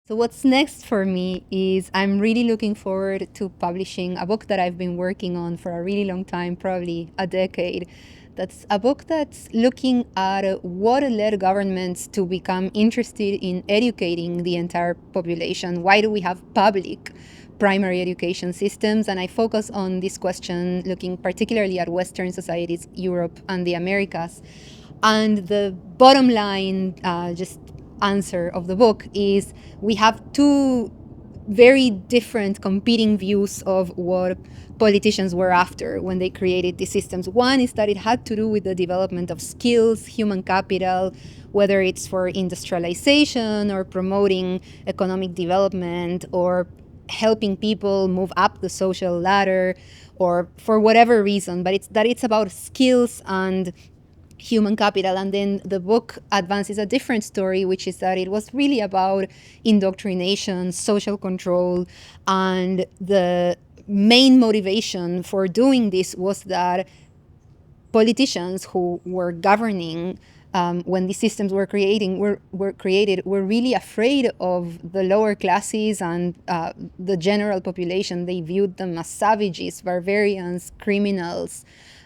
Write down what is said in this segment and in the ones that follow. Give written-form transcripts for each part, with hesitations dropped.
So, what's next for me is I'm really looking forward to publishing a book that I've been working on for a really long time, probably a decade. That's a book that's looking at what led governments to become interested in educating the entire population. Why do we have public primary education systems? And I focus on this question looking particularly at Western societies, Europe, and the Americas. And the bottom line, just answer of the book is we have two very different competing views of what politicians were after when they created these systems. One is that it had to do with the development of skills, human capital, whether it's for industrialization or promoting economic development or helping people move up the social ladder or for whatever reason, but it's about skills and human capital. And then the book advances a different story, which is that it was really about indoctrination, social control, and the main motivation for doing this was that politicians who were governing when these systems were created were really afraid of the lower classes and the general population. They viewed them as savages, barbarians, criminals,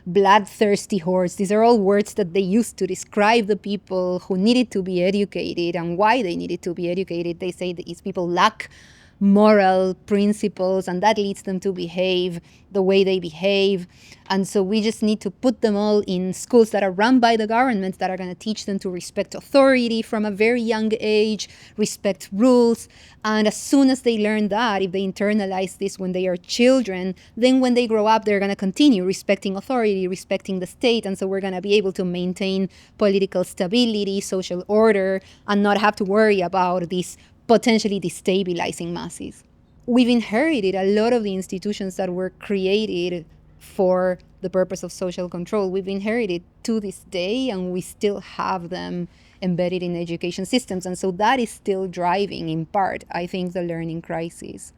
bloodthirsty hordes. These are all words that they used to describe the people who needed to be educated and why they needed to be educated. They say that these people lack moral principles and that leads them to behave the way they behave. And so we just need to put them all in schools that are run by the government that are going to teach them to respect authority from a very young age, respect rules. And as soon as they learn that, if they internalize this when they are children, then when they grow up, they're going to continue respecting authority, respecting the state. And so we're going to be able to maintain political stability, social order, and not have to worry about these potentially destabilizing masses. We've inherited a lot of the institutions that were created for the purpose of social control. We've inherited to this day, and we still have them embedded in education systems. And so that is still driving, in part, I think, the learning crisis.